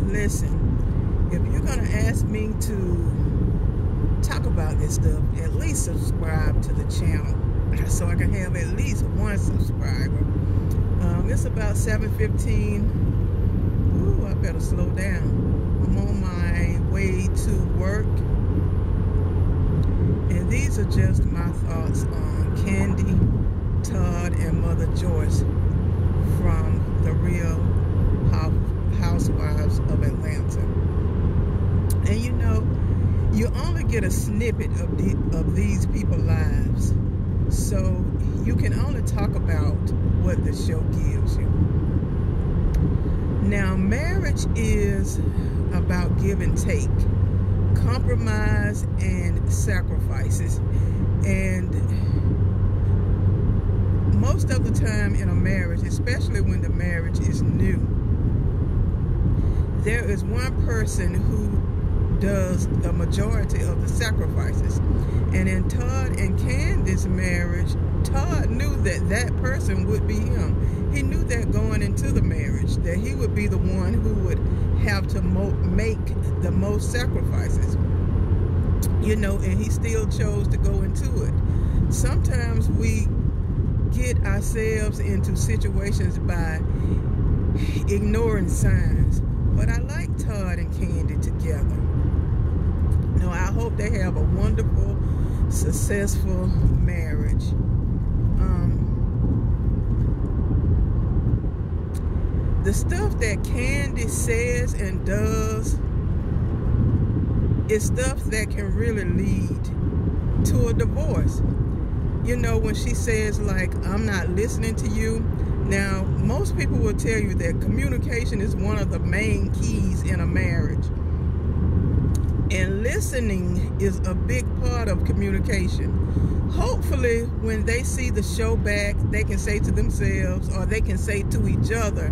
Listen, if you're gonna ask me to talk about this stuff, at least subscribe to the channel so I can have at least one subscriber. It's about 7:15. Ooh, I better slow down. I'm on my way to work, and these are just my thoughts on Kandi, Todd, and Mother Joyce from the Real Housewives of Atlanta. And you know, you only get a snippet of these people's lives, so you can only talk about what the show gives you. Now, marriage is about give and take, compromise and sacrifices, and most of the time in a marriage, especially when the marriage is new, there is one person who does the majority of the sacrifices. And in Todd and Kandi's marriage, Todd knew that that person would be him. He knew that going into the marriage, that he would be the one who would have to make the most sacrifices. You know, and he still chose to go into it. Sometimes we get ourselves into situations by ignoring signs. But I like Todd and Kandi together. No, I hope they have a wonderful, successful marriage. The stuff that Kandi says and does is stuff that can really lead to a divorce. You know, when she says, like, I'm not listening to you. Now, most people will tell you that communication is one of the main keys in a marriage. And listening is a big part of communication. Hopefully, when they see the show back, they can say to themselves, or they can say to each other,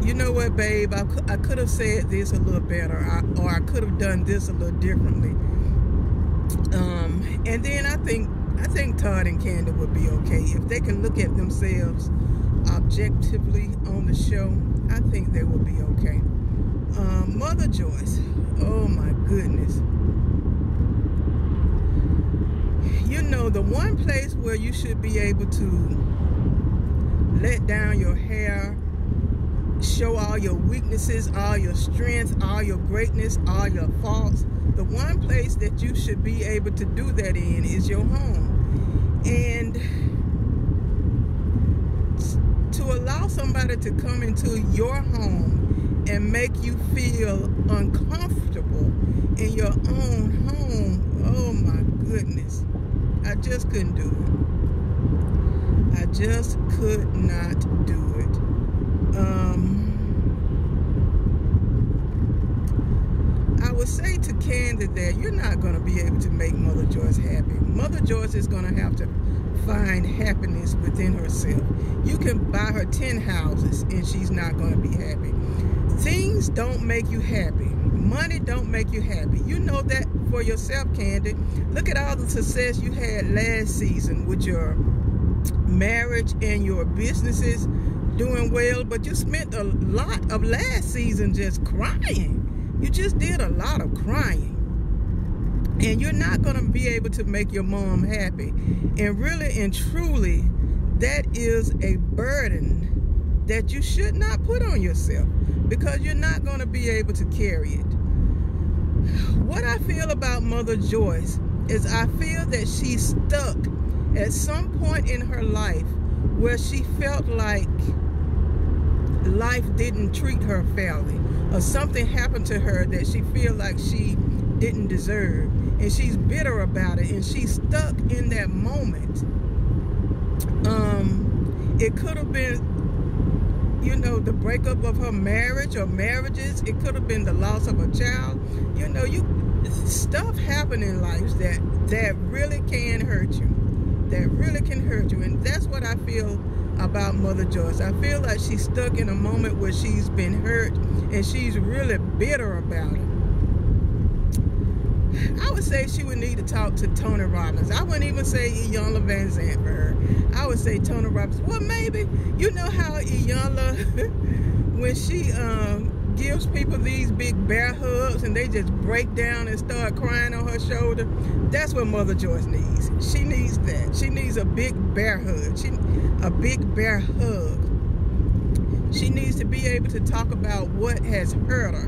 you know what, babe, I could have said this a little better, or I could have done this a little differently. And then I think Todd and Kandi would be okay. If they can look at themselves objectively on the show, I think they will be okay. Mother Joyce, oh my goodness. You know, the one place where you should be able to let down your hair, show all your weaknesses, all your strengths, all your greatness, all your faults, the one place that you should be able to do that in is your home. And to allow somebody to come into your home and make you feel uncomfortable in your own home, oh my goodness, I just couldn't do it. I just could not do it. I would say to Kandi that you're not going to be able to make Mother Joyce happy. Mother Joyce is going to have to find happiness within herself. You can buy her 10 houses and she's not going to be happy. Things don't make you happy. Money don't make you happy. You know that for yourself, Kandi. Look at all the success you had last season with your marriage and your businesses doing well, but you spent a lot of last season just crying. You just did a lot of crying. And you're not going to be able to make your mom happy. And really and truly, that is a burden that you should not put on yourself, because you're not going to be able to carry it. What I feel about Mother Joyce is I feel that she's stuck at some point in her life where she felt like life didn't treat her fairly, or something happened to her that she feel like she didn't deserve, and she's bitter about it, and she's stuck in that moment. It could have been, you know, the breakup of her marriage or marriages. It could have been the loss of a child. You know, stuff happen in life that really can hurt you. That really can hurt you. And that's what I feel about Mother Joyce. I feel like she's stuck in a moment where she's been hurt and she's really bitter about it. I would say she would need to talk to Tony Robbins. I wouldn't even say Iyanla Vanzant for her. I would say Tony Robbins. Well, maybe. You know how Iyanla, when she gives people these big bear hugs and they just break down and start crying on her shoulder. That's what Mother Joyce needs. She needs that. She needs a big bear hug. A big bear hug. She needs to be able to talk about what has hurt her,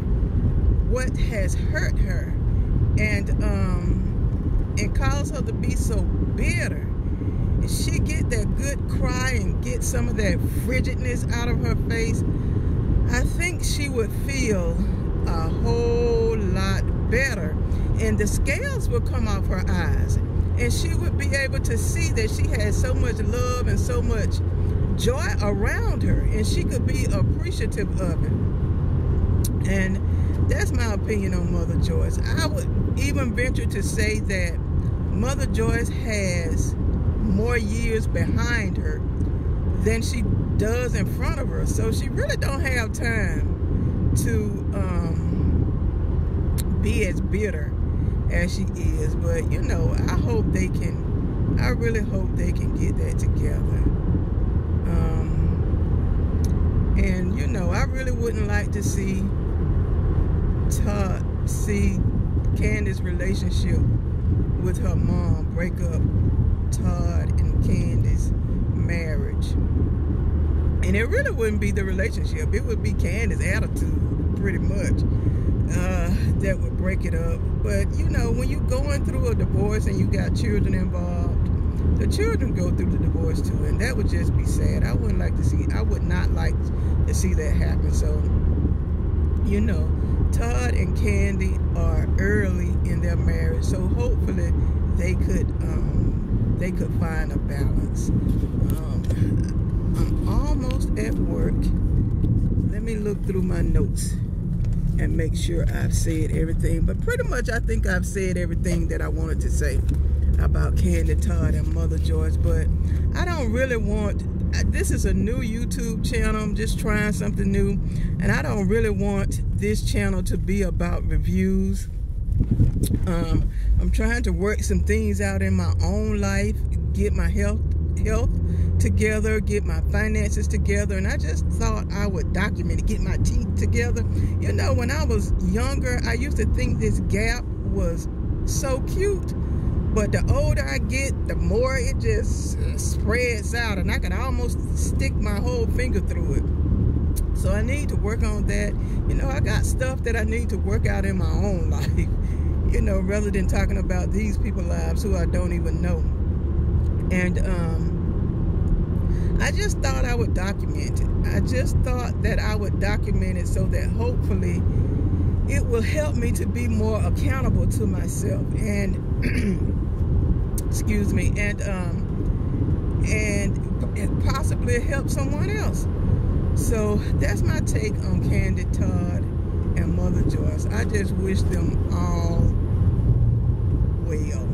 what has hurt her, and cause her to be so bitter. If she get that good cry and get some of that frigidness out of her face, I think she would feel a whole lot better, and the scales would come off her eyes, and she would be able to see that she has so much love and so much joy around her, and she could be appreciative of it. And that's my opinion on Mother Joyce. I would even venture to say that Mother Joyce has more years behind her than she does in front of her, so she really don't have time to be as bitter as she is. But you know, I really hope they can get that together. And you know, I really wouldn't like to see Kandi's relationship with her mom break up Todd and Kandi's marriage. And it really wouldn't be the relationship. It would be Kandi's attitude, pretty much, that would break it up. But, you know, when you're going through a divorce and you got children involved, the children go through the divorce too. And that would just be sad. I would not like to see that happen. So, you know, Todd and Kandi are early in their marriage. So hopefully they could find a balance. I'm almost at work. Let me look through my notes and make sure I've said everything. But pretty much I think I've said everything that I wanted to say about Kandi Todd and Mother Joyce. But I don't really want, this is a new YouTube channel. I'm just trying something new. And I don't really want this channel to be about reviews. I'm trying to work some things out in my own life, get my health together, get my finances together, and I just thought I would document it, get my teeth together. You know, when I was younger, I used to think this gap was so cute, but the older I get, the more it just spreads out, and I can almost stick my whole finger through it. So I need to work on that. You know, I got stuff that I need to work out in my own life, you know, rather than talking about these people's lives who I don't even know. And I just thought I would document it. I just thought that I would document it so that hopefully it will help me to be more accountable to myself and excuse me, and possibly help someone else. So that's my take on Kandi Todd and Mother Joyce. I just wish them all well.